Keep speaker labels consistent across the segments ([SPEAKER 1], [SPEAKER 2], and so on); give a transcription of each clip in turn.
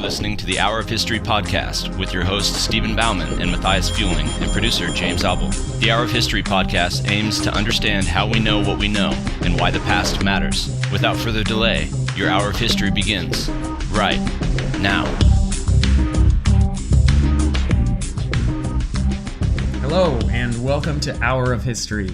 [SPEAKER 1] listening to the Hour of History podcast with your hosts Stephen Bauman and Matthias Fueling and producer James Albel. The Hour of History podcast aims to understand how we know what we know and why the past matters. Without further delay, your Hour of History begins right now.
[SPEAKER 2] Hello and welcome to Hour of History.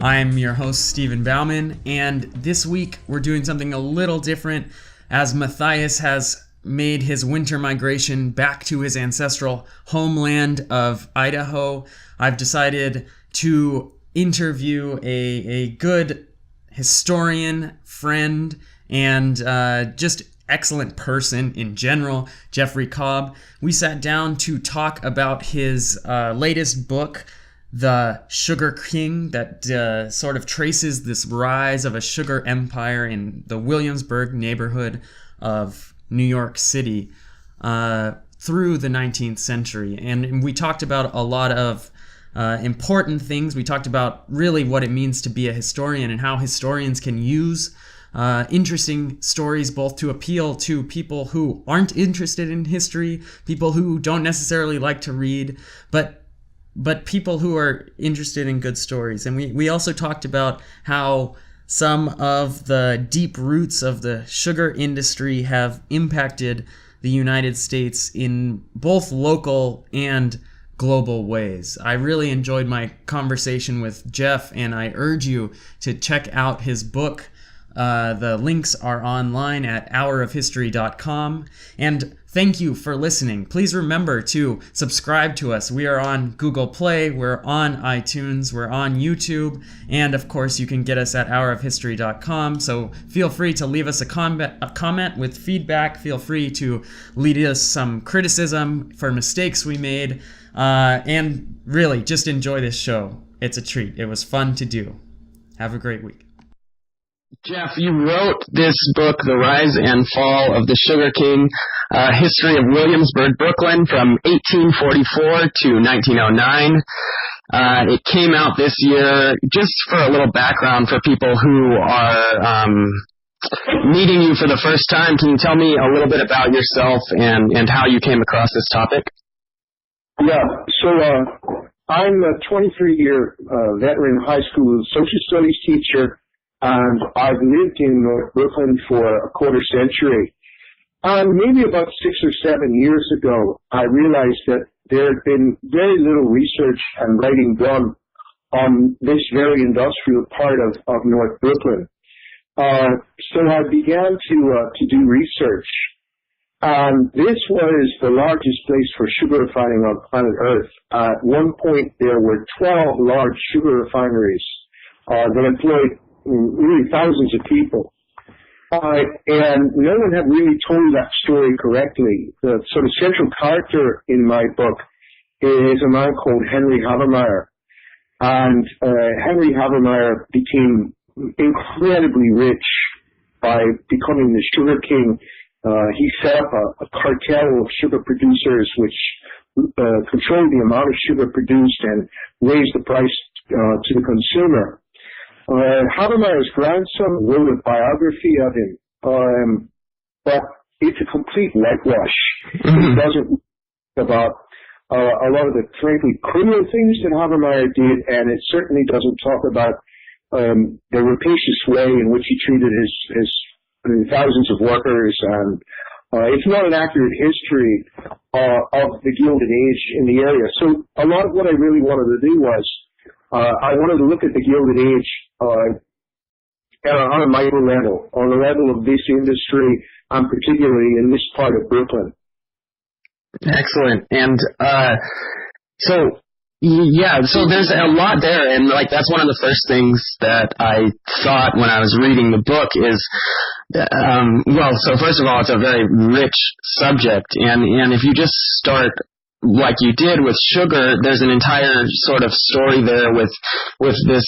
[SPEAKER 2] I'm your host Stephen Bauman, and this week we're doing something a little different as Matthias has made his winter migration back to his ancestral homeland of Idaho. I've decided to interview a good historian, friend, and just excellent person in general, Geoffrey Cobb. We sat down to talk about his latest book, The Sugar King, that sort of traces this rise of a sugar empire in the Williamsburg neighborhood of New York City through the 19th century. And we talked about a lot of important things. We talked about really what it means to be a historian and how historians can use interesting stories both to appeal to people who aren't interested in history, people who don't necessarily like to read, but people who are interested in good stories. And we also talked about how some of the deep roots of the sugar industry have impacted the United States in both local and global ways. I really enjoyed my conversation with Jeff, and I urge you to check out his book. The links are online at hourofhistory.com. And thank you for listening. Please remember to subscribe to us. We are on Google Play, we're on iTunes, we're on YouTube, and of course you can get us at hourofhistory.com. So feel free to leave us a comment with feedback. Feel free to lead us some criticism for mistakes we made. And really, just enjoy this show. It's a treat. It was fun to do. Have a great week.
[SPEAKER 3] Jeff, you wrote this book, The Rise and Fall of the Sugar King, History of Williamsburg Brooklyn from 1844 to 1909. It came out this year. Just for a little background for people who are meeting you for the first time, can you tell me a little bit about yourself and how you came across this topic?
[SPEAKER 4] Yeah, so I'm a 23-year veteran high school social studies teacher. And I've lived in North Brooklyn for a quarter century. And maybe about 6 or 7 years ago, I realized that there had been very little research and writing done on this very industrial part of North Brooklyn. So I began to do research. And this was the largest place for sugar refining on planet Earth. At one point, there were 12 large sugar refineries that employed really thousands of people. And no one had really told that story correctly. The sort of central character in my book is a man called Henry Havemeyer. And Henry Havemeyer became incredibly rich by becoming the sugar king. He set up a cartel of sugar producers which controlled the amount of sugar produced and raised the price to the consumer. Havemeyer's grandson wrote a biography of him, but it's a complete whitewash. It doesn't about a lot of the frankly criminal things that Havemeyer did, and it certainly doesn't talk about the rapacious way in which he treated his thousands of workers, and it's not an accurate history of the Gilded Age in the area. So a lot of what I really wanted to do was I wanted to look at the Gilded Age on a micro level, on the level of this industry, and particularly in this part of Brooklyn.
[SPEAKER 3] Excellent. And so there's a lot there, and that's one of the first things that I thought when I was reading the book is, so first of all, it's a very rich subject, and if you just start like you did with sugar, there's an entire sort of story there with this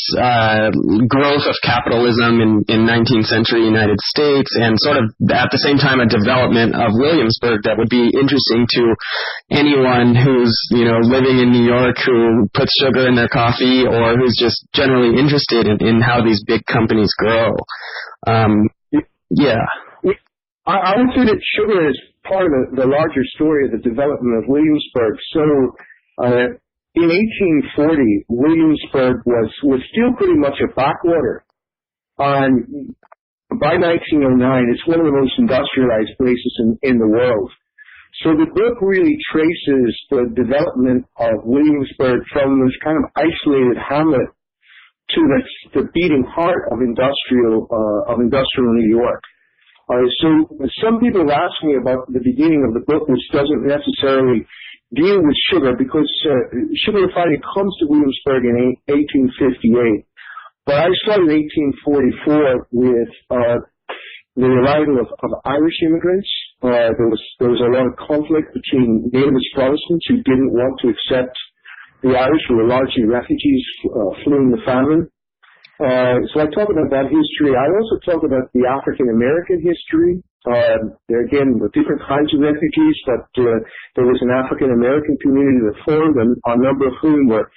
[SPEAKER 3] growth of capitalism in 19th century United States, and sort of at the same time a development of Williamsburg that would be interesting to anyone who's living in New York who puts sugar in their coffee, or who's just generally interested in how these big companies grow. Yeah.
[SPEAKER 4] I would say that sugar is part of the larger story of the development of Williamsburg. So, in 1840, Williamsburg was still pretty much a backwater. By 1909, it's one of the most industrialized places in the world. So the book really traces the development of Williamsburg from this kind of isolated hamlet to the beating heart of industrial New York. So some people ask me about the beginning of the book, which doesn't necessarily deal with sugar, because sugar refining comes to Williamsburg in 1858. But I started in 1844 with the arrival of Irish immigrants. There was a lot of conflict between nativist Protestants who didn't want to accept the Irish, who were largely refugees fleeing the famine. So I talk about that history. I also talk about the African-American history. There again were different kinds of refugees, but there was an African-American community that formed, and a number of whom were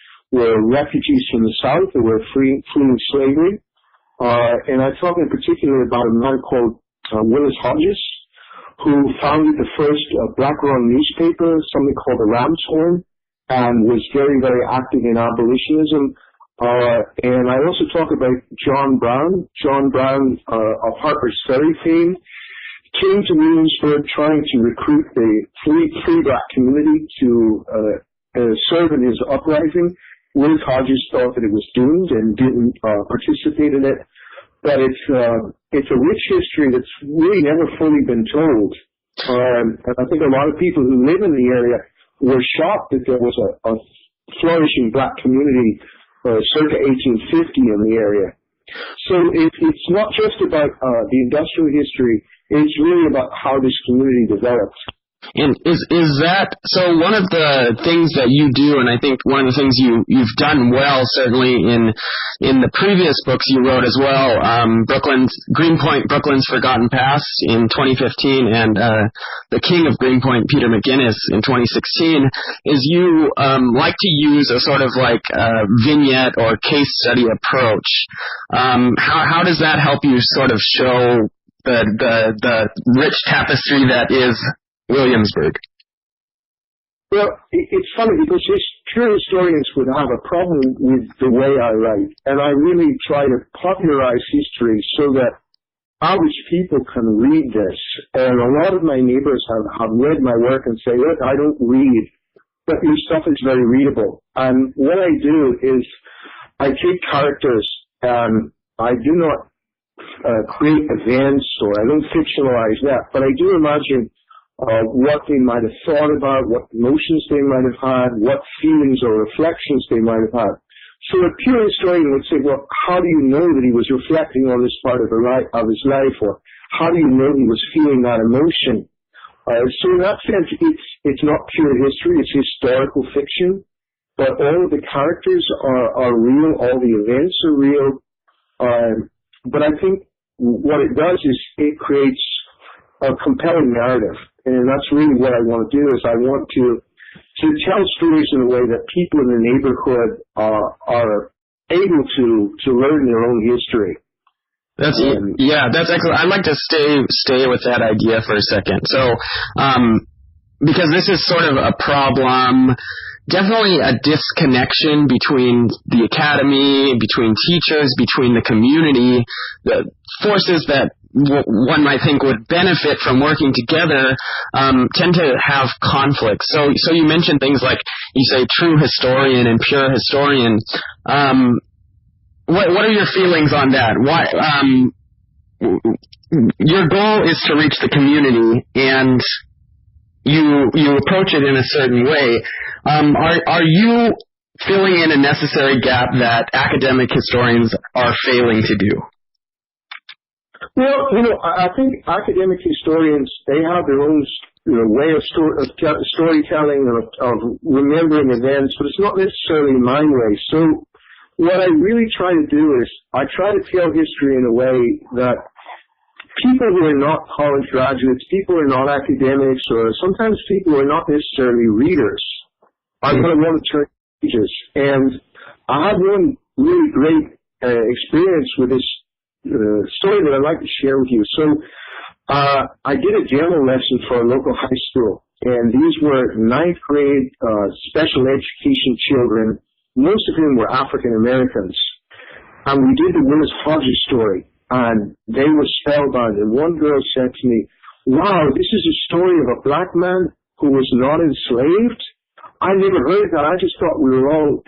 [SPEAKER 4] refugees from the South who were fleeing slavery. And I talk in particular about a man called Willis Hodges, who founded the first black-run newspaper, something called the Ram's Horn, and was very, very active in abolitionism. And I also talk about John Brown. John Brown of Harper's Ferry fame came to Williamsburg trying to recruit the free black community to serve in his uprising. Willis Hodges thought that it was doomed and didn't participate in it. But it's a rich history that's really never fully been told. And I think a lot of people who live in the area were shocked that there was a flourishing black community circa 1850 in the area. So it's not just about the industrial history, it's really about how this community developed.
[SPEAKER 3] And is that so? One of the things that you do, and I think one of the things you've done well, certainly in the previous books you wrote as well, Greenpoint, Brooklyn's Forgotten Past in 2015, and The King of Greenpoint, Peter McGinnis in 2016, is you like to use a sort of like vignette or case study approach. How does that help you sort of show the rich tapestry that is Williamsburg?
[SPEAKER 4] Well, it's funny because pure historians would have a problem with the way I write, and I really try to popularize history so that average people can read this. And a lot of my neighbors have read my work and say, look, I don't read, but your stuff is very readable. And what I do is I take characters and I do not create events, or I don't fictionalize that, but I do imagine what they might have thought about, what emotions they might have had, what feelings or reflections they might have had. So a pure historian would say, well, how do you know that he was reflecting on this part of his life, or how do you know he was feeling that emotion? So in that sense, it's not pure history, it's historical fiction, but all of the characters are real, all the events are real. But I think what it does is it creates a compelling narrative. And that's really what I want to do, is I want to tell stories in a way that people in the neighborhood are able to learn their own history.
[SPEAKER 3] That's excellent. I'd like to stay with that idea for a second. So, because this is sort of a problem, definitely a disconnection between the academy, between teachers, between the community, the forces that one might think would benefit from working together tend to have conflict. So you mentioned things like, you say, true historian and pure historian. What are your feelings on that? Why your goal is to reach the community, and you approach it in a certain way. Are you filling in a necessary gap that academic historians are failing to do?
[SPEAKER 4] Well, I think academic historians, they have their own way of storytelling and of remembering events, but it's not necessarily my way. So what I really try to do is I try to tell history in a way that people who are not college graduates, people who are not academics, or sometimes people who are not necessarily readers are going to want to turn pages. And I had one really great experience with this story that I'd like to share with you. So I did a demo lesson for a local high school, and these were ninth grade special education children. Most of whom were African Americans. And we did the Willis Hodges story, and they were spellbound. And one girl said to me, "Wow, this is a story of a black man who was not enslaved? I never heard that. I just thought we were all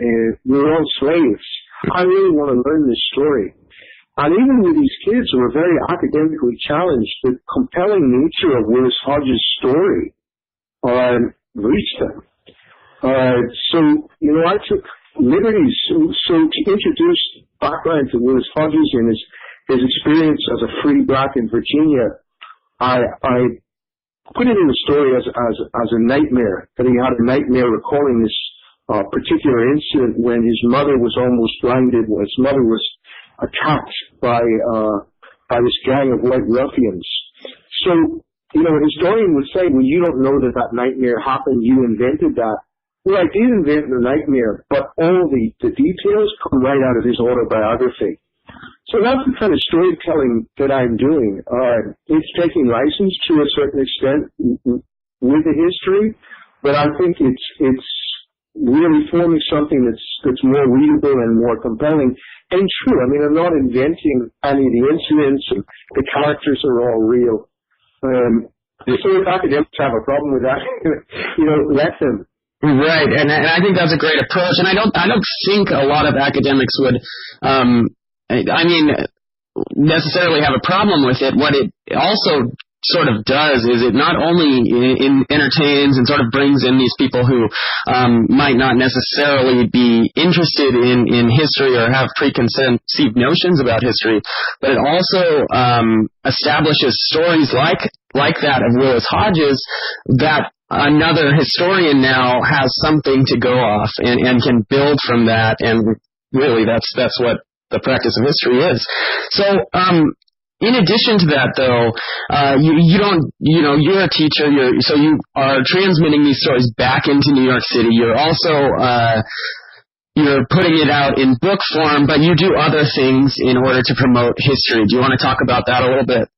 [SPEAKER 4] slaves. I really want to learn this story." And even with these kids who were very academically challenged, the compelling nature of Willis Hodges' story reached them. So, I took liberties. So to introduce background to Willis Hodges and his experience as a free black in Virginia, I put it in the story as a nightmare, that he had a nightmare recalling this particular incident when his mother was almost blinded, when his mother was attacked by this gang of white ruffians. So, a historian would say, well, you don't know that nightmare happened, you invented that. Well, I did invent the nightmare, but all the details come right out of his autobiography. So that's the kind of storytelling that I'm doing. It's taking license to a certain extent with the history, but I think it's really forming something that's more readable and more compelling and true. I mean, I'm not inventing any of the incidents, and the characters are all real. So if academics have a problem with that, let them.
[SPEAKER 3] Right, and I think that's a great approach. And I don't think a lot of academics would, necessarily have a problem with it. What it also sort of does is it not only entertains and sort of brings in these people who might not necessarily be interested in history or have preconceived notions about history, but it also establishes stories like that of Willis Hodges that another historian now has something to go off and can build from that, and really that's what the practice of history is. So in addition to that, though, you're a teacher, so you are transmitting these stories back into New York City. You're also you're putting it out in book form, but you do other things in order to promote history. Do you want to talk about that a little bit?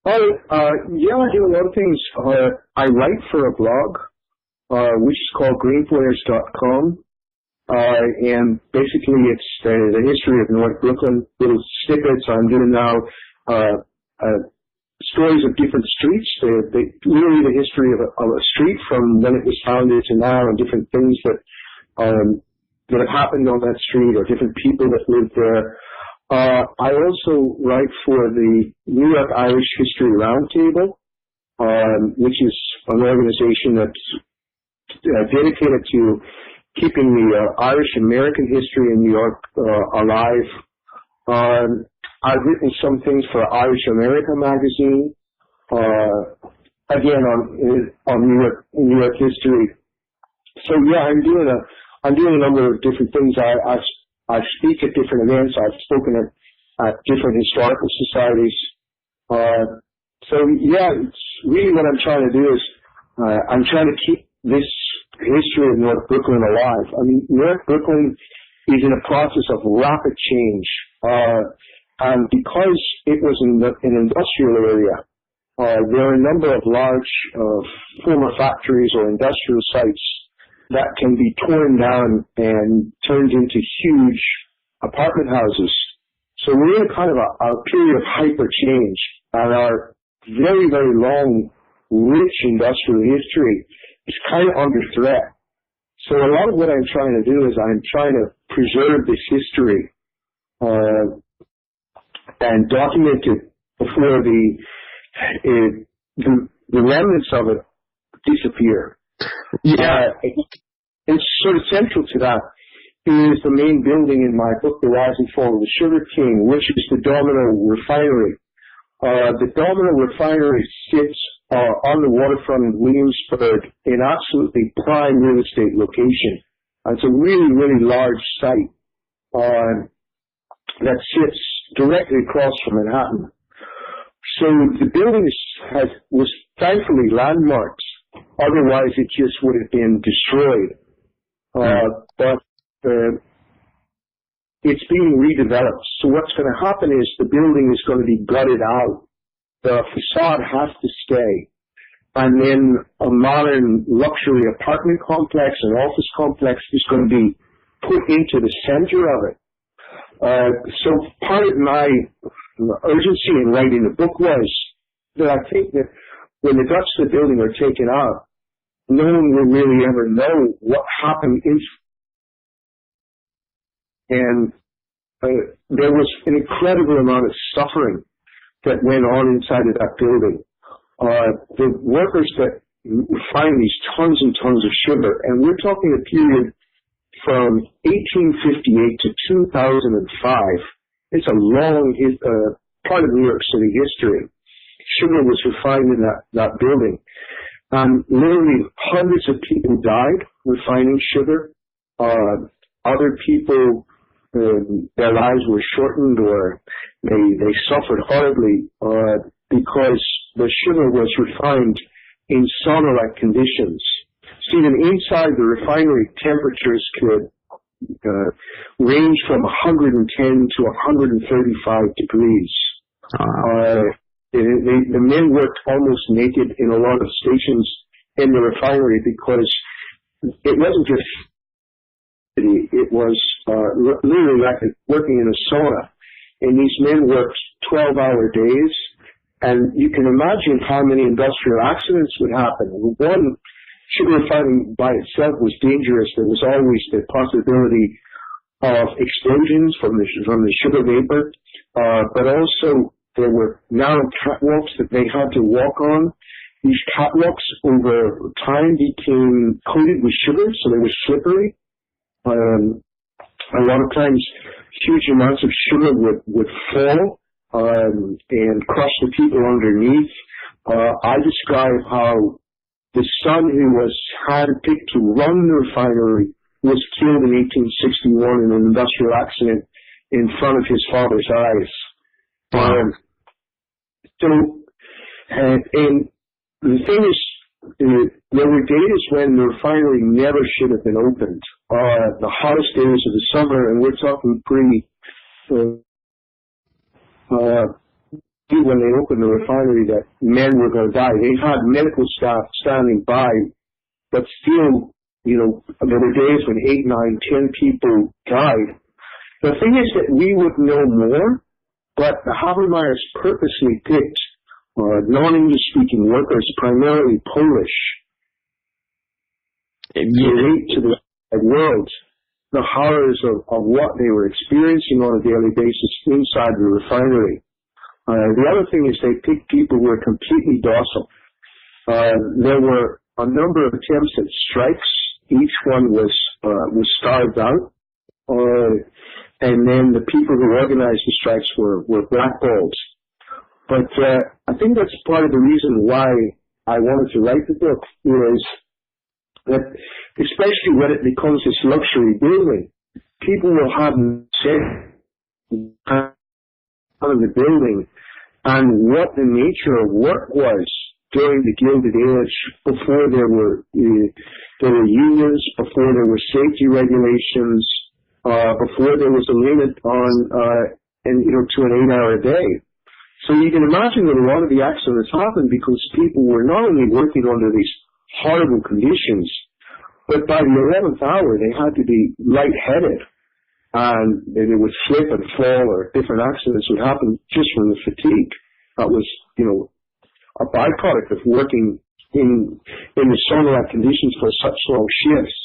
[SPEAKER 4] Yeah, I do a lot of things. I write for a blog, which is called greenflares.com. And basically it's the history of North Brooklyn, little snippets. I'm doing now, stories of different streets. Really the history of a street from when it was founded to now, and different things that have happened on that street, or different people that lived there. I also write for the New York Irish History Roundtable, which is an organization that's dedicated to keeping the Irish American history in New York alive. I've written some things for Irish America magazine, again on New York history. So yeah, I'm doing a number of different things. I speak at different events. I've spoken at different historical societies. So yeah, it's really what I'm trying to do is I'm trying to keep this history of North Brooklyn alive. I mean, North Brooklyn is in a process of rapid change, and because it was an industrial area, there are a number of large former factories or industrial sites that can be torn down and turned into huge apartment houses. So we're in kind of a period of hyper change, and our very, very long, rich industrial history is kind of under threat. So a lot of what I'm trying to do is I'm trying to preserve this history and document it before the remnants of it disappear.
[SPEAKER 3] Yeah.
[SPEAKER 4] And sort of central to that is the main building in my book, The Rise and Fall of the Sugar King, which is the Domino Refinery. The Domino Refinery sits on the waterfront in Williamsburg in absolutely prime real estate location. It's a really, really large site that sits directly across from Manhattan. So the building was thankfully landmarked. Otherwise, it just would have been destroyed. But it's being redeveloped. So what's going to happen is the building is going to be gutted out, the facade has to stay. And then a modern luxury apartment complex and office complex is going to be put into the center of it. So part of my urgency in writing the book was that I think that when the guts of the building are taken out, no one will really ever know what happened and there was an incredible amount of suffering that went on inside of that building. The workers that find these tons and tons of sugar, and we're talking a period from 1858 to 2005. It's a long part of New York City history. Sugar was refined in that building. And literally hundreds of people died refining sugar. Other people, their lives were shortened or they suffered horribly because the sugar was refined in sauna-like conditions. So even inside the refinery, temperatures could range from 110 to 135 degrees. The men worked almost naked in a lot of stations in the refinery because it wasn't just it was literally like working in a sauna. And these men worked 12-hour days, and you can imagine how many industrial accidents would happen. One, sugar refining by itself was dangerous. There was always the possibility of explosions from the sugar vapor, but also there were narrow catwalks that they had to walk on. These catwalks over time became coated with sugar, so they were slippery. A lot of times huge amounts of sugar would fall and crush the people underneath. I describe how the son who was handpicked to run the refinery was killed in 1861 in an industrial accident in front of his father's eyes. And the thing is, there were days when the refinery never should have been opened. The hottest days of the summer, and we're talking when they opened the refinery, that men were going to die. They had medical staff standing by, but still, there were days when 8, 9, 10 people died. The thing is that we would know more, but the Habermeyers purposely picked non-English speaking workers, primarily Polish, to relate to the world the horrors of what they were experiencing on a daily basis inside the refinery. The other thing is they picked people who were completely docile. There were a number of attempts at strikes. Each one was starved out. And then the people who organized the strikes were blackballed. But I think that's part of the reason why I wanted to write the book, is that especially when it becomes this luxury building, people will have said out of the building and what the nature of work was during the Gilded Age, before there were unions, before there were safety regulations, before there was a limit on to an 8-hour day. So you can imagine that a lot of the accidents happened because people were not only working under these horrible conditions, but by the 11th hour they had to be lightheaded, and they would slip and fall, or different accidents would happen just from the fatigue. That was, a byproduct of working in the sauna-like conditions for such long shifts.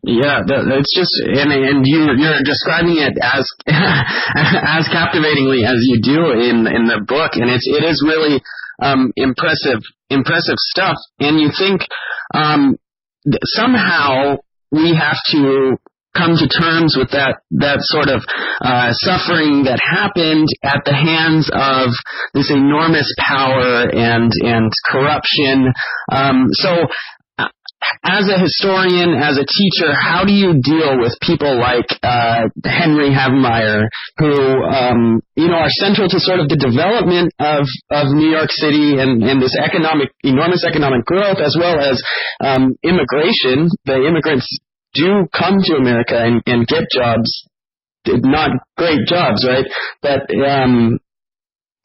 [SPEAKER 3] Yeah, it's just, and you're describing it as as captivatingly as you do in the book, and it is really impressive stuff. And you think somehow we have to come to terms with that sort of suffering that happened at the hands of this enormous power and corruption. So as a historian, as a teacher, how do you deal with people like Henry Habermeyer, who are central to sort of the development of New York City and this enormous economic growth, as well as immigration? The immigrants do come to America and get jobs, not great jobs, right? But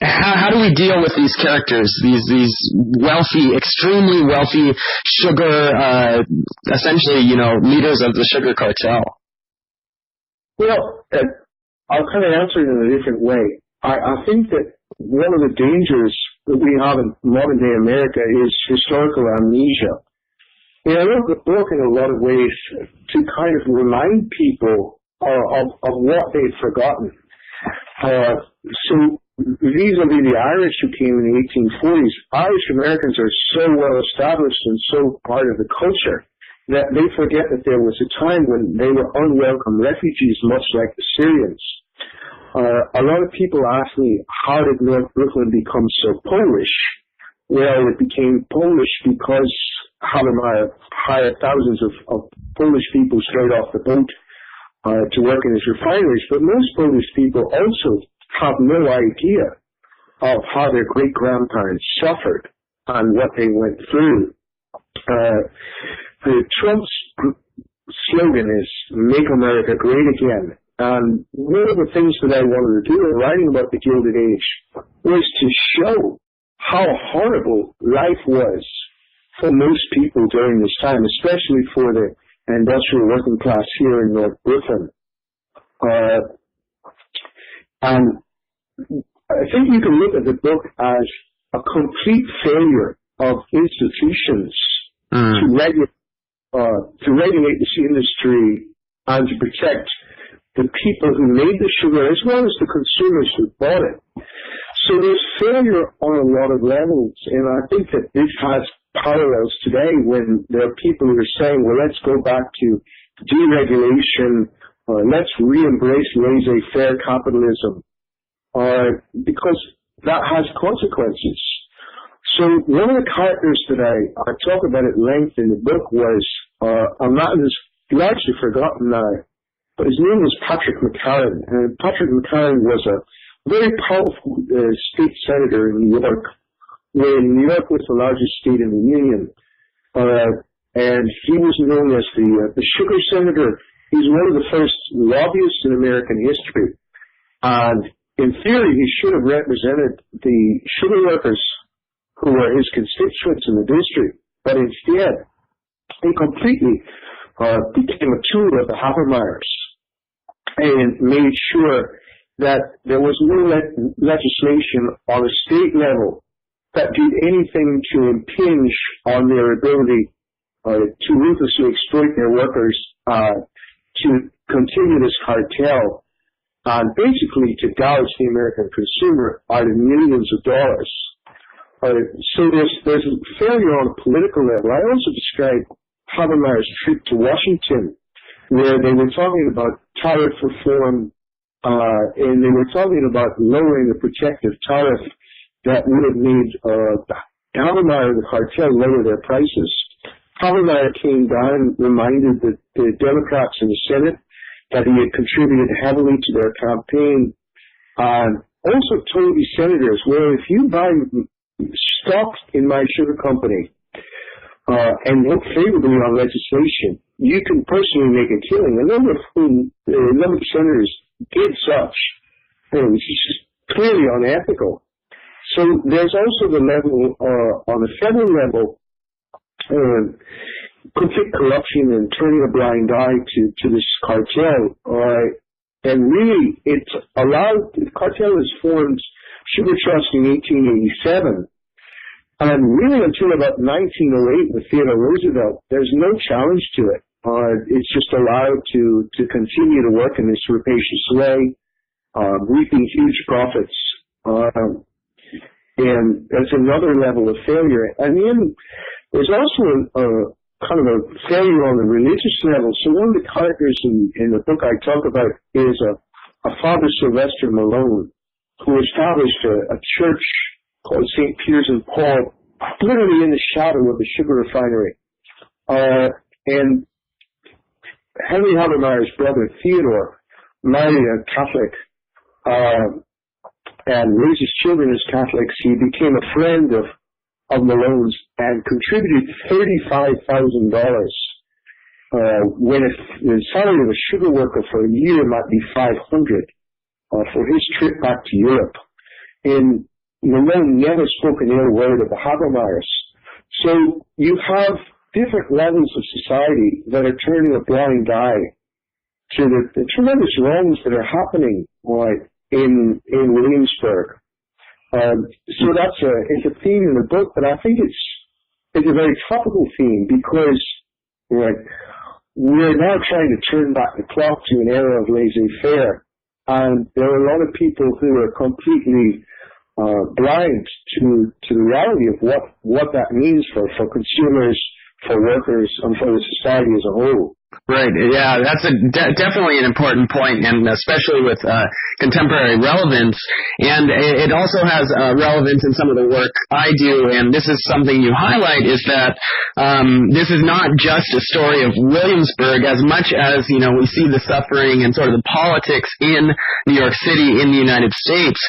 [SPEAKER 3] how do we deal with these characters, these wealthy, extremely wealthy sugar, essentially, leaders of the sugar cartel?
[SPEAKER 4] Well, I'll kind of answer it in a different way. I think that one of the dangers that we have in modern-day America is historical amnesia. I wrote the book in a lot of ways to kind of remind people of what they've forgotten. So vis-a-vis the Irish who came in the 1840s, Irish Americans are so well established and so part of the culture that they forget that there was a time when they were unwelcome refugees, much like the Syrians. A lot of people ask me, how did North Brooklyn become so Polish? Well, it became Polish because Meyer hired thousands of Polish people straight off the boat to work in his refineries. But most Polish people also have no idea of how their great-grandparents suffered and what they went through. Trump's slogan is, "Make America Great Again." And one of the things that I wanted to do in writing about the Gilded Age was to show how horrible life was for most people during this time, especially for the industrial working class here in North Brooklyn. And I think you can look at the book as a complete failure of institutions to regulate this industry and to protect the people who made the sugar as well as the consumers who bought it. So there's failure on a lot of levels, and I think that this has parallels today when there are people who are saying, well, let's go back to deregulation, let's re-embrace laissez-faire capitalism, because that has consequences. So one of the characters that I talk about at length in the book was, a man who's largely forgotten now, but his name was Patrick McCarran. And Patrick McCarran was a very powerful state senator in New York, when New York was the largest state in the Union. And he was known as the sugar senator. He's one of the first lobbyists in American history. And in theory, he should have represented the sugar workers who were his constituents in the district. But instead, he completely became a tool of the Habermeyers and made sure that there was no legislation on a state level that did anything to impinge on their ability to ruthlessly exploit their workers, to continue this cartel, and basically to gouge the American consumer out of millions of dollars. So there's a failure on a political level. I also described Habermeyer's trip to Washington, where they were talking about tariff reform, and they were talking about lowering the protective tariff that would have made Habermeyer and the cartel lower their prices. Habermeyer came down, reminded the Democrats in the Senate that he had contributed heavily to their campaign, and also told the senators, well, if you buy stock in my sugar company and vote favorably on legislation, you can personally make a killing. A number of senators did such, which is just clearly unethical. So there's also the level, on the federal level, complete corruption and turning a blind eye to this cartel. And really, it's allowed, the cartel has formed Sugar Trust in 1887. And really until about 1908 with Theodore Roosevelt, there's no challenge to it. It's just allowed to continue to work in this rapacious way, reaping huge profits. And that's another level of failure. And then there's also a kind of a failure on the religious level. So one of the characters in the book I talk about is a Father Sylvester Malone, who established a church called St. Peter's and Paul, literally in the shadow of the sugar refinery. And Henry Habermeyer's brother Theodore married a Catholic, and raised his children as Catholics. He became a friend of Malone's and contributed $35,000 when the salary of a sugar worker for a year might be $500 for his trip back to Europe. in Malone never spoke an ill word of the Habermeyers. So you have different levels of society that are turning a blind eye to the tremendous wrongs that are happening in Williamsburg. So it's a theme in the book, but I think it's a very topical theme because we're now trying to turn back the clock to an era of laissez-faire, and there are a lot of people who are completely blind to the reality of what that means for consumers, for workers, and for the society as a whole.
[SPEAKER 3] Right. Yeah, that's definitely an important point, and especially with contemporary relevance. And it also has relevance in some of the work I do, and this is something you highlight, is that this is not just a story of Williamsburg as much as, we see the suffering and sort of the politics in New York City, in the United States.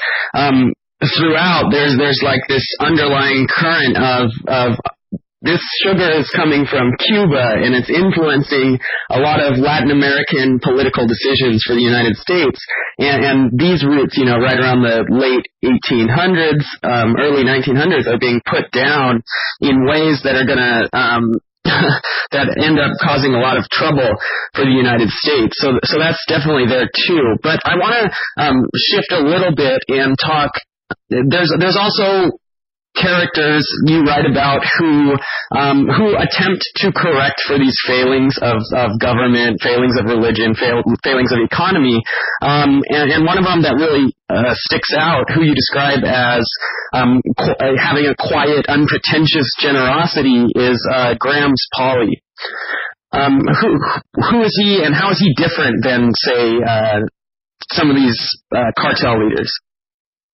[SPEAKER 3] Throughout, there's like this underlying current of this sugar is coming from Cuba, and it's influencing a lot of Latin American political decisions for the United States. And these roots, right around the late 1800s, early 1900s, are being put down in ways that are going to that end up causing a lot of trouble for the United States. So that's definitely there too. But I want to shift a little bit and talk. There's also characters you write about who attempt to correct for these failings of government, failings of religion, failings of economy, and one of them that really sticks out, who you describe as having a quiet, unpretentious generosity, is Graham's Polly. Who is he, and how is he different than, say, some of these cartel leaders?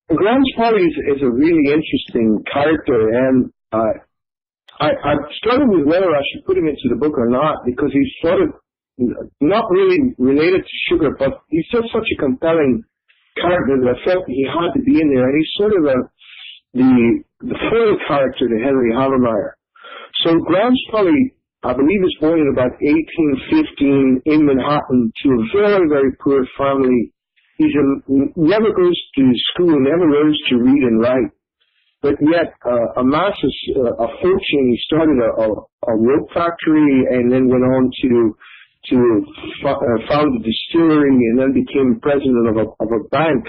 [SPEAKER 4] Graham's Polly is a really interesting character, and I struggled with whether I should put him into the book or not, because he's sort of not really related to sugar, but he's just such a compelling character that I felt he had to be in there, and he's sort of the foil character to Henry Habermeyer. So Graham's Polly, I believe, was born in about 1815 in Manhattan to a very, very poor family. He never goes to school, never learns to read and write, but yet amasses a fortune. He started a rope factory, and then went on to found a distillery, and then became president of a bank.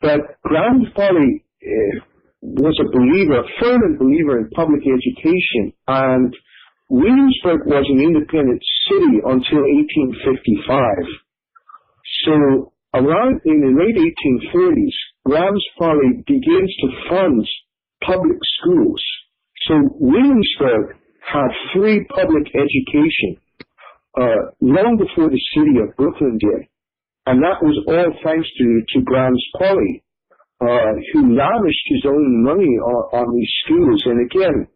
[SPEAKER 4] But Graham's Polly was a fervent believer in public education, and Williamsburg was an independent city until 1855. So around in the late 1840s, Graham's Polly begins to fund public schools. So Williamsburg had free public education long before the city of Brooklyn did. And that was all thanks to Graham's Polly, who lavished his own money on these schools. And again,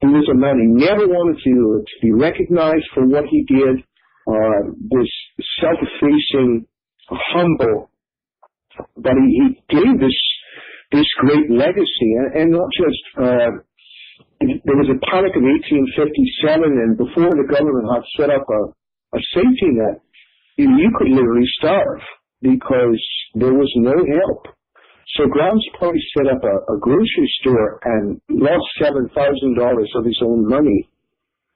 [SPEAKER 4] he was a man who never wanted to be recognized for what he did, was self-effacing, humble, but he gave this great legacy, and not just, there was a panic of 1857, and before the government had set up a safety net, you could literally starve because there was no help. So Graham's Polly set up a grocery store and lost $7,000 of his own money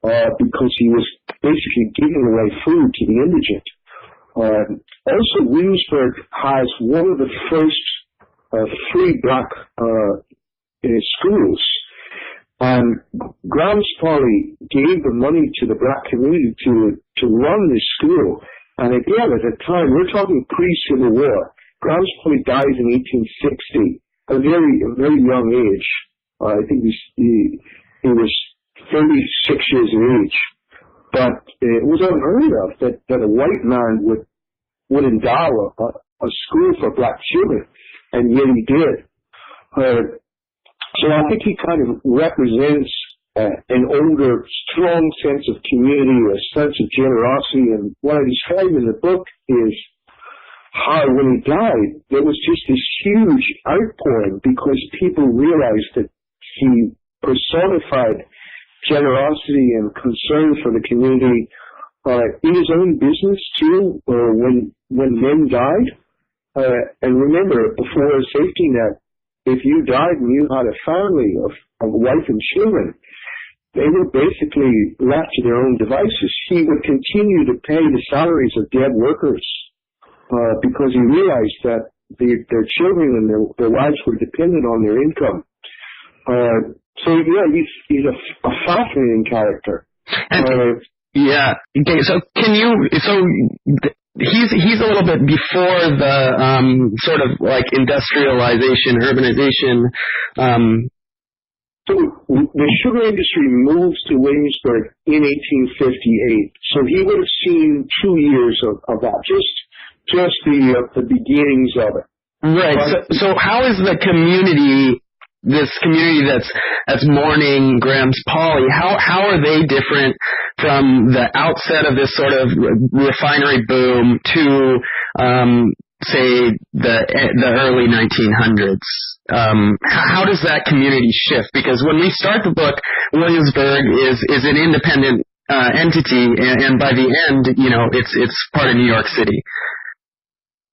[SPEAKER 4] because he was basically giving away food to the indigent. Also, Williamsburg has one of the first free black schools, and Graham's Polly gave the money to the black community to run this school. And again, at the time, we're talking pre-Civil War. Graham's Polly dies in 1860, at a very young age. I think he was 36 years of age. But it was unheard of that a white man would endow a school for black children, and yet he did. So I think he kind of represents an older, strong sense of community, a sense of generosity. And what I describe in the book is how, when he died, there was just this huge outpouring because people realized that he personified generosity and concern for the community in his own business too. When men died, And remember, before a safety net, if you died and you had a family of wife and children, they were basically left to their own devices. He would continue to pay the salaries of dead workers because he realized that their children and their wives were dependent on their income. So yeah, he's a fascinating character.
[SPEAKER 3] Yeah. Okay. So he's a little bit before the sort of like industrialization, urbanization.
[SPEAKER 4] So the sugar industry moves to Williamsburg in 1858. So he would have seen 2 years of that, just the beginnings of it.
[SPEAKER 3] Right. So how is the community? This community that's mourning Graham's Polly, how are they different from the outset of this sort of refinery boom to say the early 1900s? How does that community shift? Because when we start the book, Williamsburg is an independent entity, and by the end, it's part of New York City.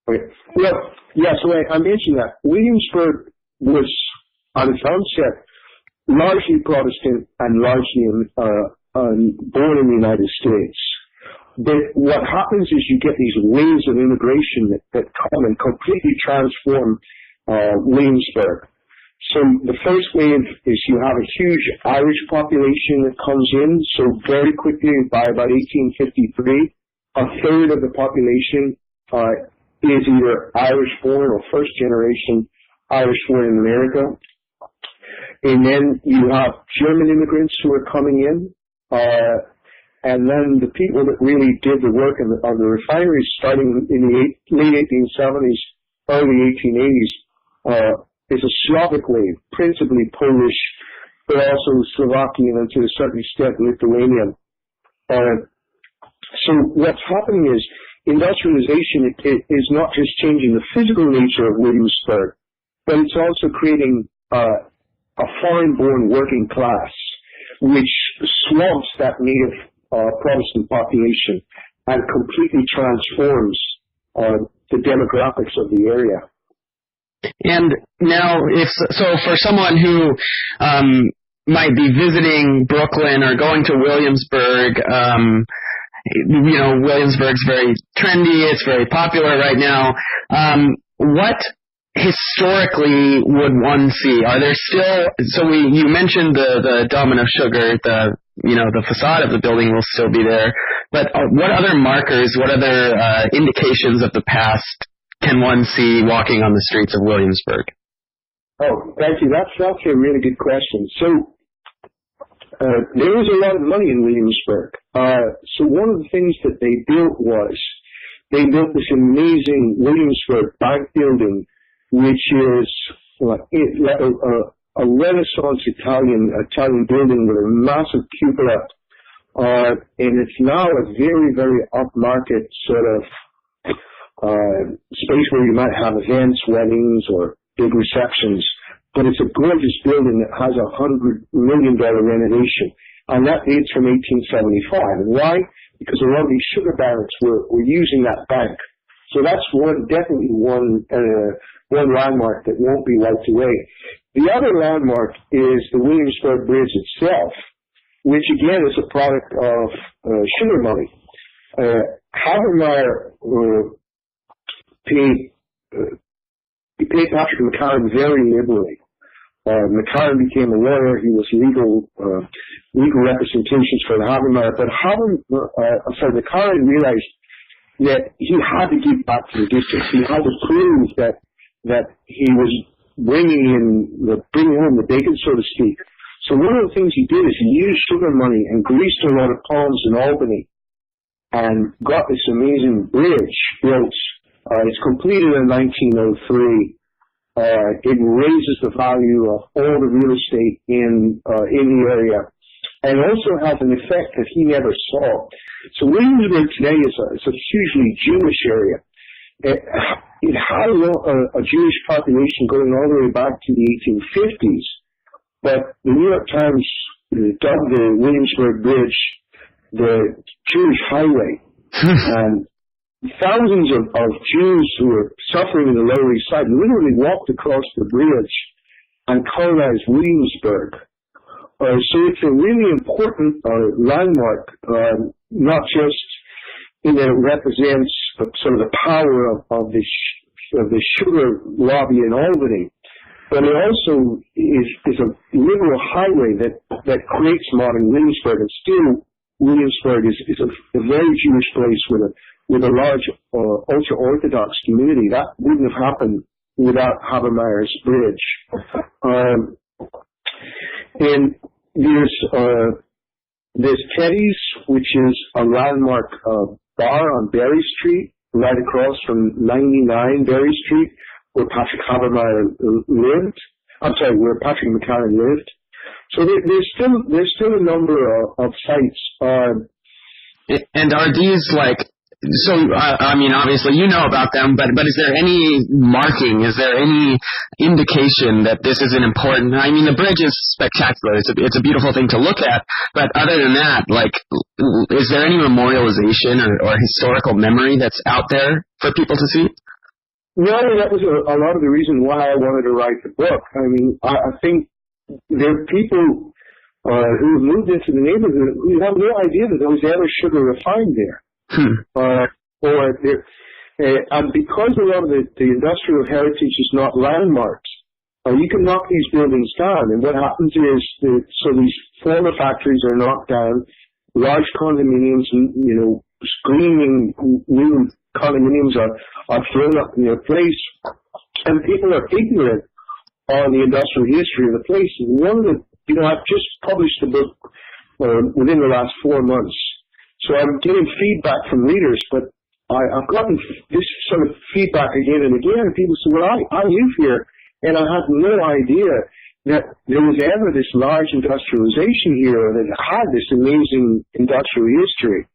[SPEAKER 4] Okay. Well, yeah. So I mentioned that Williamsburg was, at its onset, largely Protestant and largely born in the United States. But what happens is you get these waves of immigration that come and completely transform Williamsburg. So the first wave is you have a huge Irish population that comes in. So very quickly, by about 1853, a third of the population is either Irish-born or first-generation Irish-born in America. And then you have German immigrants who are coming in, and then the people that really did the work on the refineries starting in the late 1870s, early 1880s, is a Slavic wave, principally Polish, but also Slovakian and to a certain extent Lithuanian. So what's happening is industrialization is not just changing the physical nature of Williamsburg, but it's also creating a foreign-born working class, which swamps that native Protestant population and completely transforms the demographics of the area.
[SPEAKER 3] And now, for someone who might be visiting Brooklyn or going to Williamsburg, Williamsburg's very trendy, it's very popular right now. What historically would one see? Are there still, you mentioned the Domino Sugar, the facade of the building will still be there, but what other markers, what other indications of the past can one see walking on the streets of Williamsburg?
[SPEAKER 4] Oh, thank you. That's a really good question. So there was a lot of money in Williamsburg. So one of the things that they built was they built this amazing Williamsburg Bank building, which is a Renaissance Italian building with a massive cupola, and it's now a very, very upmarket sort of space where you might have events, weddings, or big receptions. But it's a gorgeous building that has $100 million renovation, and that dates from 1875. And why? Because a lot of these sugar barons were using that bank. So that's definitely one landmark that won't be wiped away. The other landmark is the Williamsburg Bridge itself, which again is a product of sugar money. Meyer paid Patrick McCarran very liberally. McCarran became a lawyer. He was legal representations for the Meyer. But McCarran realized that he had to give back to the district. He had to prove that he was bringing home the bacon, so to speak. So one of the things he did is he used sugar money and greased a lot of palms in Albany and got this amazing bridge built. It's completed in 1903. It raises the value of all the real estate in the area, and also has an effect that he never saw. So Williamsburg today is a hugely Jewish area. It had a Jewish population going all the way back to the 1850s, but the New York Times dubbed the Williamsburg Bridge the Jewish highway. And thousands of Jews who were suffering in the Lower East Side literally walked across the bridge and colonized Williamsburg. So it's a really important landmark, not just in that it represents sort of the power of the sugar lobby in Albany, but it also is a liberal highway that creates modern Williamsburg, and still Williamsburg is a very Jewish place with a large ultra-Orthodox community. That wouldn't have happened without Meyer's Bridge. And there's Teddy's, which is a landmark bar on Berry Street, right across from 99 Berry Street, where Patrick Habermeyer lived. Where Patrick McCarran lived. So there's still a number of sites.
[SPEAKER 3] And are these like? So, I mean, obviously you know about them, but is there any marking, is there any indication that this is an important, I mean, the bridge is spectacular, it's a beautiful thing to look at, but other than that, like, is there any memorialization or historical memory that's out there for people to see?
[SPEAKER 4] No, that was a lot of the reason why I wanted to write the book. I mean, I think there are people who moved into the neighborhood who have no idea that there was ever sugar refined there. And because a lot of the industrial heritage is not landmarked, you can knock these buildings down, and what happens is so these former factories are knocked down, large condominiums, screaming new condominiums are thrown up in their place, and people are ignorant on the industrial history of the place. And I've just published a book within the last 4 months. So I'm getting feedback from readers, but I've gotten this sort of feedback again and again, and people say, well, I live here, and I had no idea that there was ever this large industrialization here that had this amazing industrial history.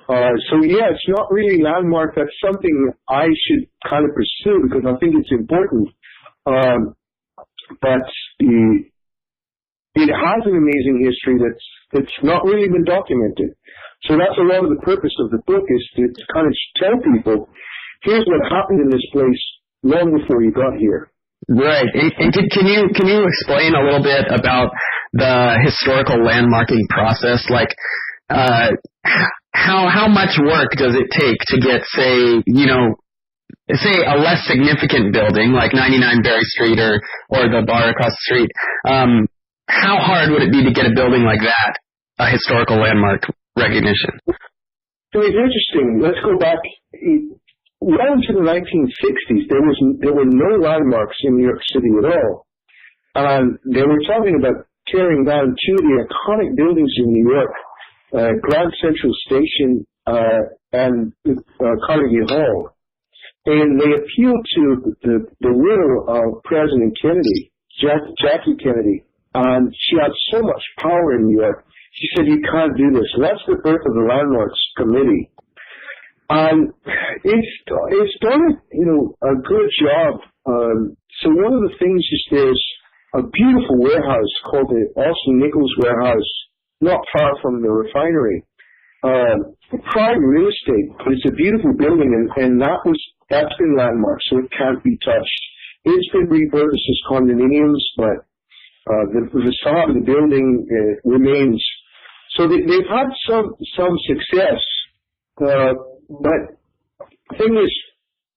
[SPEAKER 4] So yeah, it's not really landmark. That's something I should kind of pursue because I think it's important. But it has an amazing history that's not really been documented. So that's a lot of the purpose of the book, is to kind of tell people, here's what happened in this place long before you got here.
[SPEAKER 3] Right. And can you explain a little bit about the historical landmarking process? Like, how much work does it take to get, say a less significant building like 99 Berry Street or the bar across the street? How hard would it be to get a building like that a historical landmark recognition?
[SPEAKER 4] So it's interesting. Let's go back well into the 1960s. There were no landmarks in New York City at all. They were talking about tearing down two of the iconic buildings in New York, Grand Central Station and Carnegie Hall. And they appealed to the widow of President Kennedy, Jackie Kennedy, and she had so much power in New York. She said, you can't do this. And that's the birth of the Landmarks Committee. And it's done, a good job. So one of the things is there's a beautiful warehouse called the Austin Nichols Warehouse, not far from the refinery. Private real estate, but it's a beautiful building, and that's been landmarked, so it can't be touched. It's been repurposed as condominiums, but the facade of the building remains. So they've had some success, but the thing is,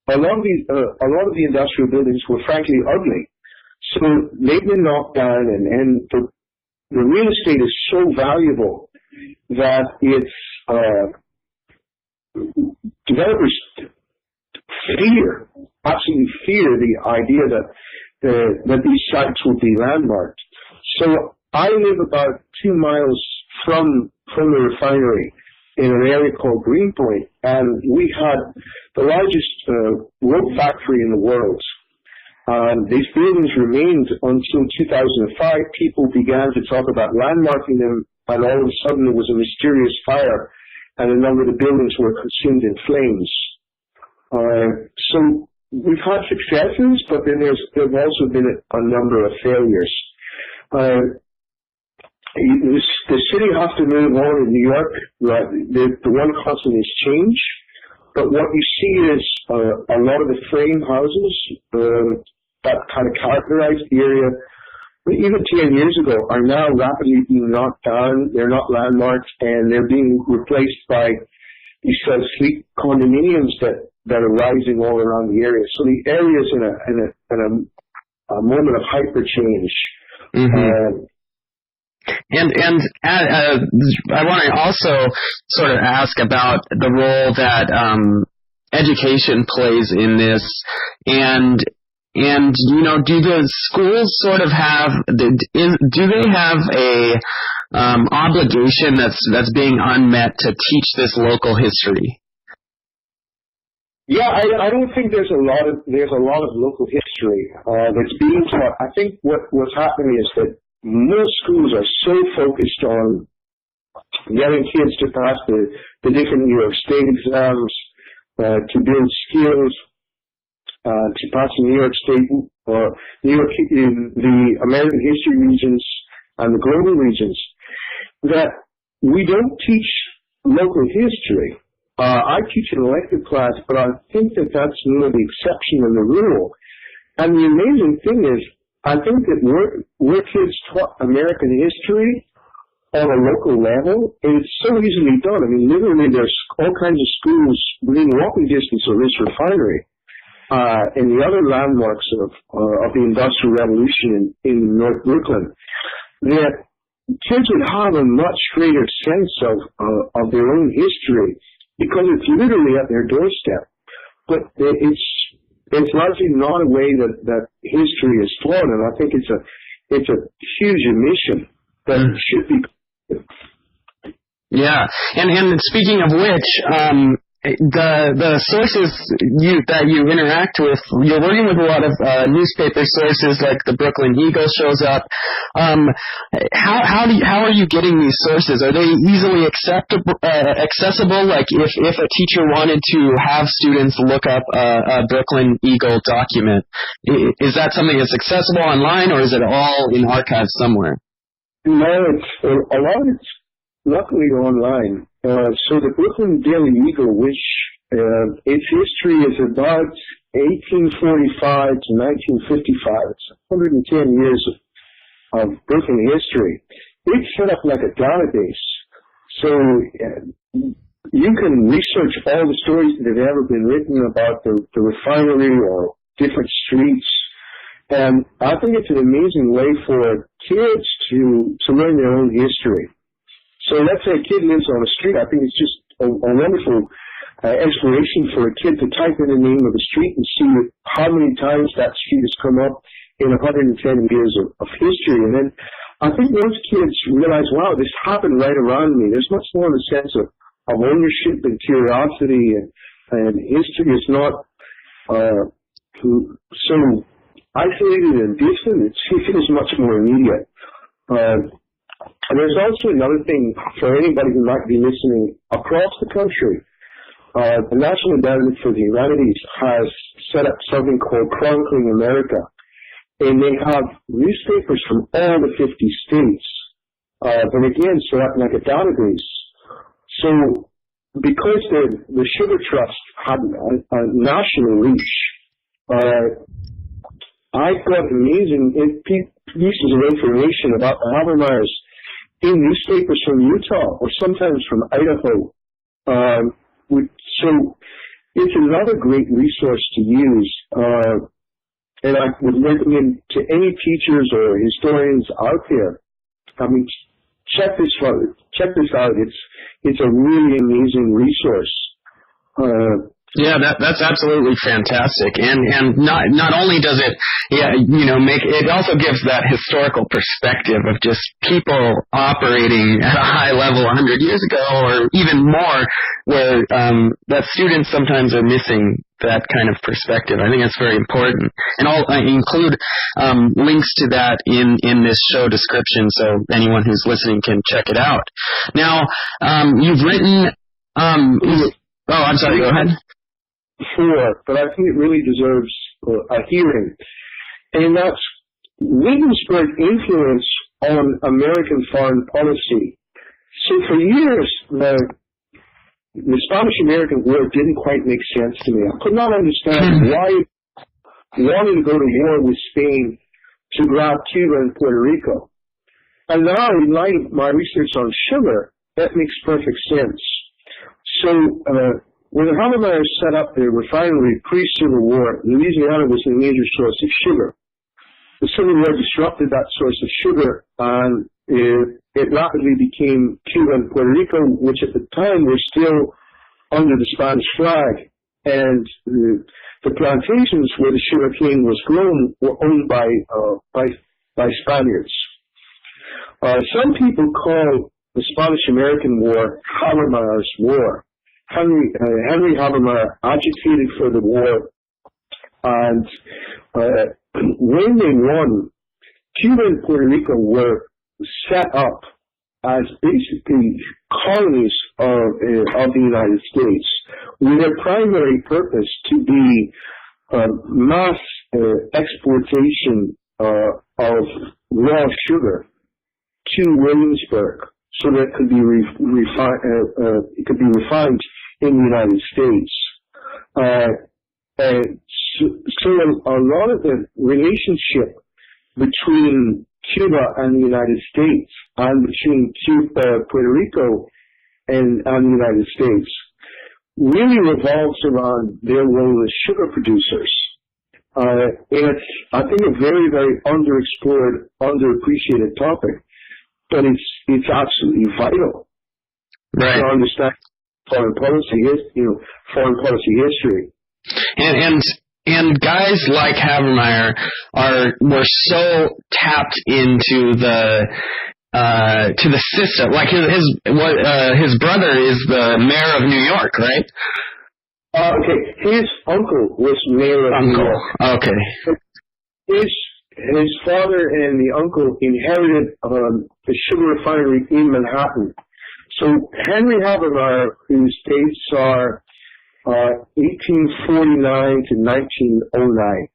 [SPEAKER 4] a lot of the industrial buildings were frankly ugly. So they've been knocked down, and the real estate is so valuable that it's developers absolutely fear the idea that these sites will be landmarked. So I live about 2 miles from the refinery in an area called Greenpoint, and we had the largest rope factory in the world. These buildings remained until 2005. People began to talk about landmarking them, and all of a sudden there was a mysterious fire, and a number of the buildings were consumed in flames. So we've had successes, but then there have also been a number of failures. The city has to move on in New York. The one constant is change. But what you see is a lot of the frame houses that kind of characterize the area, even 10 years ago, are now rapidly being knocked down. They're not landmarks, and they're being replaced by these sleek condominiums that are rising all around the area. So the area is in a moment of hyper change.
[SPEAKER 3] Mm-hmm. And I want to also sort of ask about the role that education plays in this, and do the schools sort of have do they have a obligation that's being unmet to teach this local history?
[SPEAKER 4] Yeah, I don't think there's a lot of local history that's being taught. I think what's happening is that most schools are so focused on getting kids to pass the different New York State exams, to build skills, to pass the New York State, the American history regions and the global regions, that we don't teach local history. I teach an elective class, but I think that that's more the exception than the rule. And the amazing thing is, I think that we're kids taught American history on a local level, and it's so easily done. I mean, literally, there's all kinds of schools within walking distance of this refinery and the other landmarks of the Industrial Revolution in North Brooklyn, that kids would have a much greater sense of their own history because it's literally at their doorstep. But it's largely not a way that history is taught, and I think it's a huge omission that should be.
[SPEAKER 3] Yeah, and speaking of which, the sources that you interact with, you're working with a lot of newspaper sources, like the Brooklyn Eagle shows up. How are you getting these sources? Are they easily accessible? Like if a teacher wanted to have students look up a Brooklyn Eagle document, is that something that's accessible online, or is it all in archives somewhere?
[SPEAKER 4] No, a lot of it's luckily online. So the Brooklyn Daily Eagle, which its history is about 1845 to 1955, it's 110 years of Brooklyn history. It's set up like a database. So you can research all the stories that have ever been written about the refinery or different streets. And I think it's an amazing way for kids to learn their own history. So let's say a kid lives on a street. I think it's just a wonderful exploration for a kid to type in the name of a street and see how many times that street has come up in 110 years of history. And then I think most kids realize, wow, this happened right around me. There's much more of a sense of ownership and curiosity, and history is not so isolated and distant. It is much more immediate. And there's also another thing for anybody who might be listening across the country. The National Endowment for the Humanities has set up something called Chronicling America, and they have newspapers from all the 50 states. And again, set up like a database. So because the Sugar Trust had a national reach, I got amazing pieces of information about the Habermeyers in newspapers from Utah or sometimes from Idaho. So it's another great resource to use. And I would recommend to any teachers or historians out there, I mean, check this out. It's a really amazing resource.
[SPEAKER 3] Yeah, that's absolutely fantastic, and not only does it, make it also gives that historical perspective of just people operating at a high level 100 years ago, or even more, where that students sometimes are missing that kind of perspective. I think that's very important, and I'll include links to that in this show description, so anyone who's listening can check it out. Now, you've written. I'm sorry. Go ahead.
[SPEAKER 4] But I think it really deserves a hearing. And that's Williamsburg influence on American foreign policy. So for years, the Spanish-American War didn't quite make sense to me. I could not understand why he wanted to go to war with Spain to grab Cuba and Puerto Rico. And now, in light of my research on sugar, that makes perfect sense. So, when the Havemeyer set up the refinery pre-Civil War, Louisiana was a major source of sugar. The Civil War disrupted that source of sugar, and it rapidly became Cuba and Puerto Rico, which at the time were still under the Spanish flag. And the plantations where the sugar cane was grown were owned by Spaniards. Some people call the Spanish-American War Havemeyer's War. Henry Havemeyer agitated for the war, and when they won, Cuba and Puerto Rico were set up as basically colonies of the United States, with their primary purpose to be mass exportation of raw sugar to Williamsburg, so that it could be refined in the United States. So a lot of the relationship between Cuba and the United States, and between Puerto Rico and the United States, really revolves around their role as sugar producers. And it's, I think, a very, very underexplored, underappreciated topic, but it's absolutely vital to understand foreign policy history.
[SPEAKER 3] And guys like Havemeyer were so tapped into the system. Like his brother is the mayor of New York, right?
[SPEAKER 4] Okay, his uncle was mayor of New York.
[SPEAKER 3] Okay.
[SPEAKER 4] His father and the uncle inherited the sugar refinery in Manhattan. So Henry Havemeyer, whose dates are 1849 to 1909,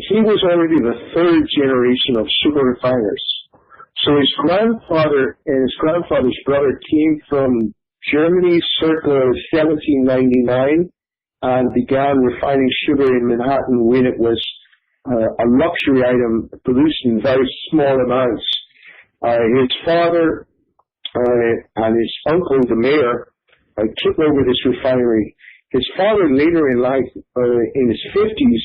[SPEAKER 4] he was already the third generation of sugar refiners. So his grandfather and his grandfather's brother came from Germany circa 1799 and began refining sugar in Manhattan when it was a luxury item produced in very small amounts. His father and his uncle, the mayor, took over this refinery. His father, later in life, in his 50s,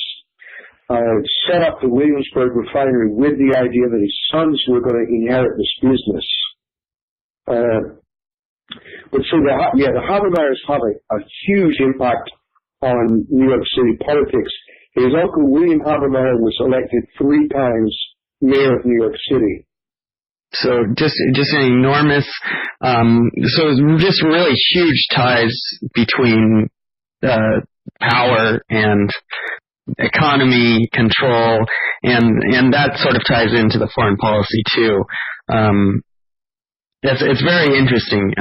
[SPEAKER 4] set up the Williamsburg refinery with the idea that his sons were going to inherit this business. But so the Havemeyers have a huge impact on New York City politics. His uncle, William Havemeyer, was elected 3 times mayor of New York City.
[SPEAKER 3] So just an enormous, so just really huge ties between power and economy control, and that sort of ties into the foreign policy too. It's very interesting.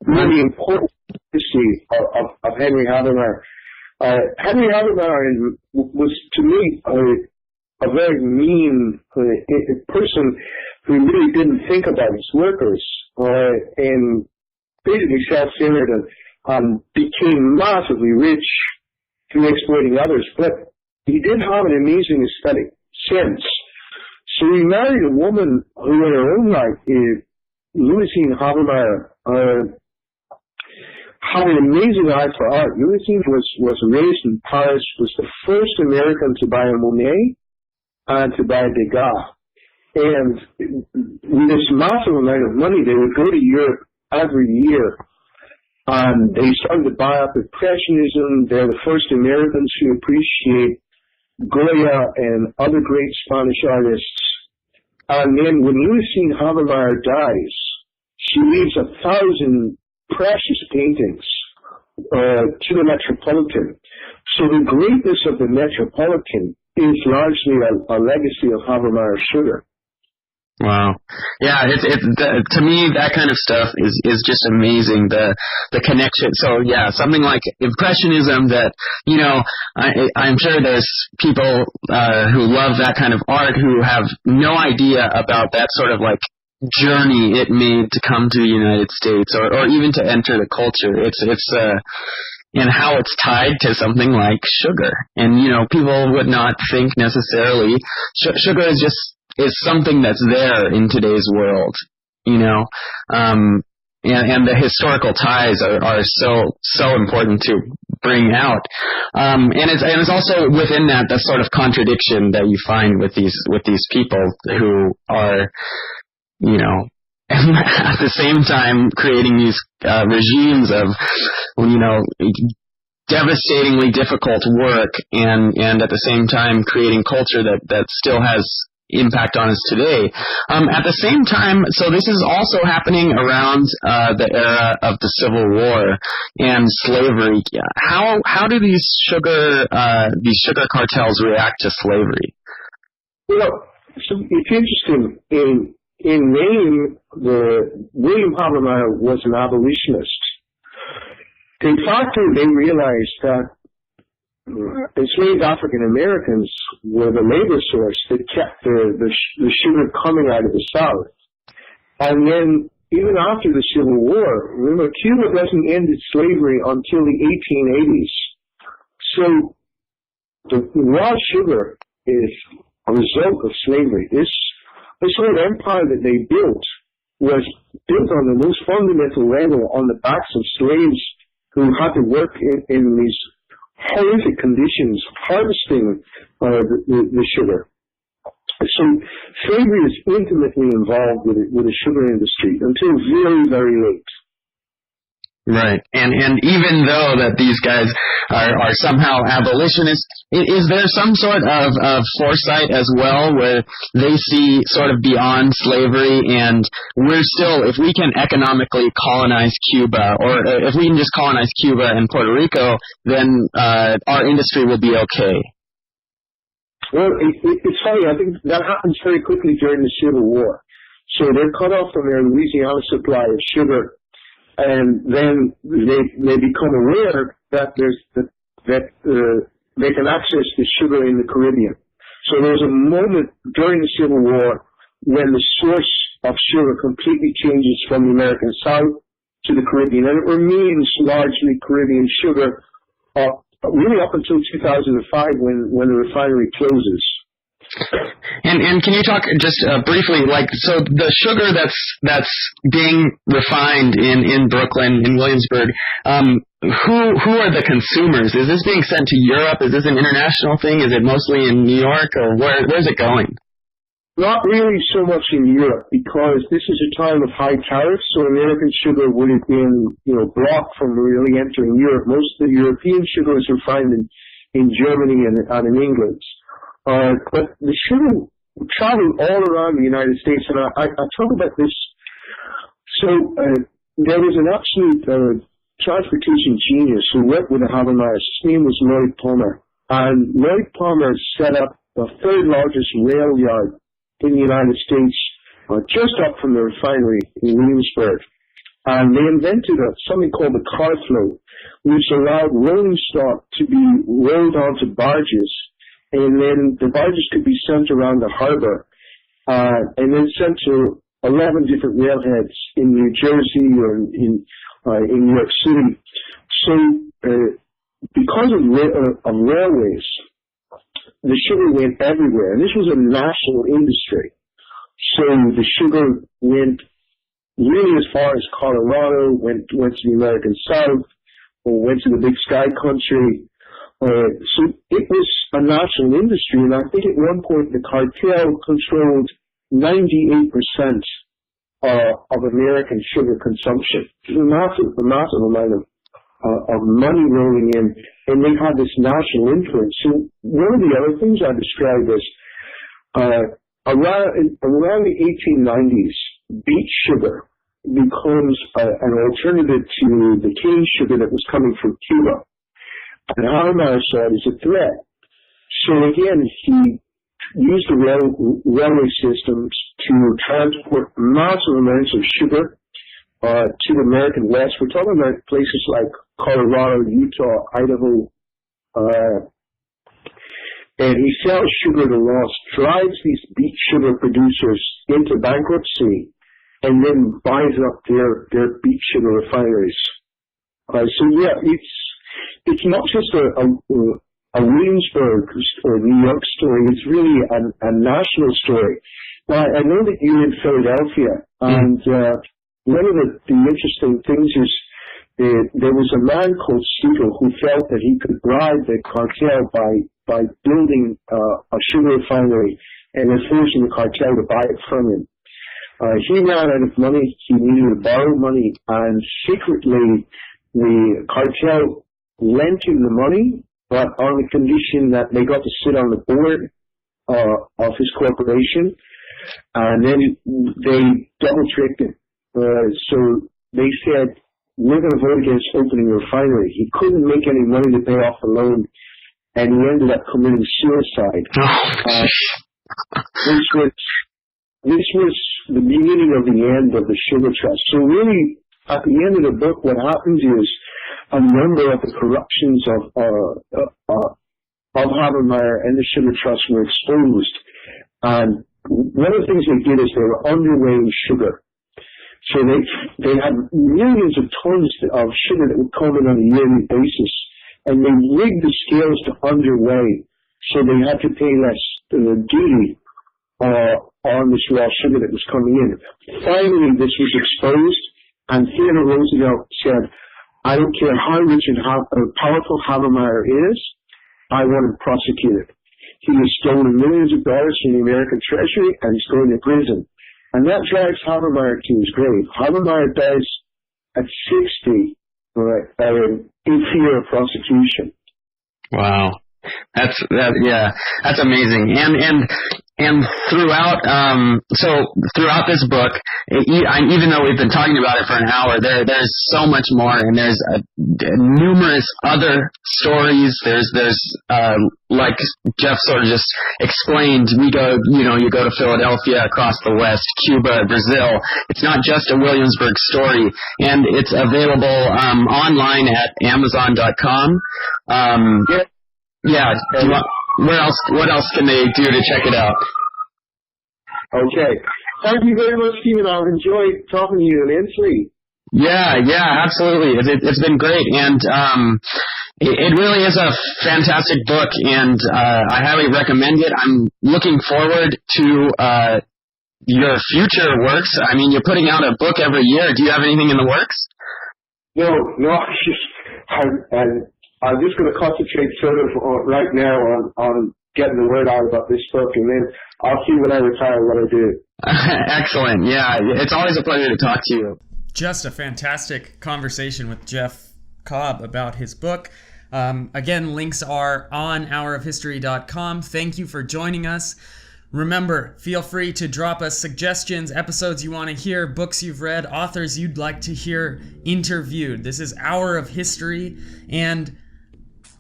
[SPEAKER 4] Really important history of Henry Havemeyer. Henry Havemeyer was, to me, a very mean person who really didn't think about his workers, and basically self-centered and became massively rich through exploiting others. But he did have an amazing aesthetic sense. So he married a woman who, in her own right, Louisine Havemeyer, had an amazing eye for art. Louisine was raised in Paris, was the first American to buy a Monet and to buy a Degas. And with this massive amount of money, they would go to Europe every year. And they started to buy up Impressionism. They're the first Americans who appreciate Goya and other great Spanish artists. And then when Louisine Havemeyer dies, she leaves 1,000 precious paintings to the Metropolitan. So the greatness of the Metropolitan is largely a legacy of Havemeyer sugar.
[SPEAKER 3] Wow. Yeah, it's to me, that kind of stuff is just amazing, the connection. So yeah, something like Impressionism that, I'm sure there's people who love that kind of art who have no idea about that sort of like journey it made to come to the United States, or even to enter the culture. It's and how it's tied to something like sugar. And, you know, people would not think necessarily sugar is something that's there in today's world, you know. And the historical ties are so important to bring out. And it's also within that sort of contradiction that you find with these people who are, you know, at the same time creating these regimes of, you know, devastatingly difficult work, and at the same time creating culture that still has impact on us today. At the same time, so this is also happening around the era of the Civil War and slavery. How do these sugar cartels react to slavery?
[SPEAKER 4] Well, so it's interesting. In name, William Howard Meyer was an abolitionist. De facto, they realized that enslaved African Americans were the labor source that kept the sugar coming out of the South. And then, even after the Civil War, remember, Cuba doesn't end its slavery until the 1880s. So, the raw sugar is a result of slavery. This whole empire that they built was built on the most fundamental level on the backs of slaves who had to work in these horrific conditions, harvesting the sugar. So slavery is intimately involved with the sugar industry until very, very late.
[SPEAKER 3] Right. And even though that these guys are somehow abolitionists, is there some sort of foresight as well where they see sort of beyond slavery, and we're still, if we can economically colonize Cuba, or if we can just colonize Cuba and Puerto Rico, then our industry will be okay?
[SPEAKER 4] Well, it's funny. I think that happens very quickly during the Civil War. So they're cut off from their Louisiana supply of sugar, and then they become aware that they can access the sugar in the Caribbean. So there's a moment during the Civil War when the source of sugar completely changes from the American South to the Caribbean, and it remains largely Caribbean sugar really up until 2005 when the refinery closes.
[SPEAKER 3] And can you talk just briefly, like, so the sugar that's being refined in Brooklyn, in Williamsburg, who are the consumers? Is this being sent to Europe? Is this an international thing? Is it mostly in New York, or where's it going?
[SPEAKER 4] Not really so much in Europe, because this is a time of high tariffs, so American sugar would have been, blocked from really entering Europe. Most of the European sugar is refined in Germany and in England. But the sugar traveled all around the United States, and I talk about this. So there was an absolute transportation genius who worked with the Habermas. His name was Lloyd Palmer. And Lloyd Palmer set up the third largest rail yard in the United States, just up from the refinery in Williamsburg. And they invented something called the car float, which allowed rolling stock to be rolled onto barges, and then the barges could be sent around the harbor, and then sent to 11 different railheads in New Jersey or in New York City. So, because of railways, the sugar went everywhere, and this was a national industry. So the sugar went really as far as Colorado, went to the American South, or went to the Big Sky country. So it was a national industry, and I think at one point the cartel controlled 98% of American sugar consumption. It was a massive amount of money rolling in, and they had this national influence. So one of the other things I described is around the 1890s, beet sugar becomes an alternative to the cane sugar that was coming from Cuba. And Habermas saw it as a threat. So again, he used the railway systems to transport massive amounts of sugar to the American West. We're talking about places like Colorado, Utah, Idaho, and he sells sugar to loss, drives these beet sugar producers into bankruptcy, and then buys up their beet sugar refineries. So yeah, it's not just a Williamsburg or New York story. It's really a national story. Now, I know that you're in Philadelphia, and one of the interesting things is there was a man called Siegel who felt that he could bribe the cartel by building a sugar refinery and then forcing the cartel to buy it from him. He ran out of money. He needed to borrow money, and secretly the cartel lent him the money, but on the condition that they got to sit on the board of his corporation, and then they double-tricked him. So they said, we're going to vote against opening a refinery. He couldn't make any money to pay off the loan, and he ended up committing suicide. This was the beginning of the end of the Sugar Trust. So really, at the end of the book, what happens is a number of the corruptions of Habermeyer and the Sugar Trust were exposed. And one of the things they did is they were underweighing sugar. So they had millions of tons of sugar that would come in on a yearly basis, and they rigged the scales to underweigh, so they had to pay less duty on this raw sugar that was coming in. Finally, this was exposed, and Theodore Roosevelt said, I don't care how rich and how powerful Habermeyer is, I want him prosecuted. He has stolen millions of dollars from the American Treasury, and he's going to prison. And that drives Habermeyer to his grave. Habermeyer dies at 60 in fear of prosecution.
[SPEAKER 3] Wow. That's amazing. And throughout this book, even though we've been talking about it for an hour, there's so much more, and there's numerous other stories. There's like Jeff sort of just explained, you go to Philadelphia, across the West, Cuba, Brazil. It's not just a Williamsburg story, and it's available online at Amazon.com. Yeah. What else can they do to check it out?
[SPEAKER 4] Okay. Thank you very much, Stephen. I've enjoyed talking to you immensely.
[SPEAKER 3] Yeah, absolutely. It's been great, and it really is a fantastic book, and I highly recommend it. I'm looking forward to your future works. I mean, you're putting out a book every year. Do you have anything in the works?
[SPEAKER 4] No. I'm just going to concentrate sort of right now on getting the word out about this book, and then I'll see when I retire what I do.
[SPEAKER 3] Excellent. Yeah, it's always a pleasure to talk to you.
[SPEAKER 2] Just a fantastic conversation with Geoff Cobb about his book. Again, links are on hourofhistory.com. Thank you for joining us. Remember, feel free to drop us suggestions, episodes you want to hear, books you've read, authors you'd like to hear interviewed. This is Hour of History, and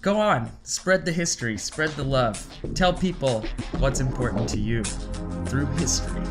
[SPEAKER 2] go on, spread the history, spread the love. Tell people what's important to you through history.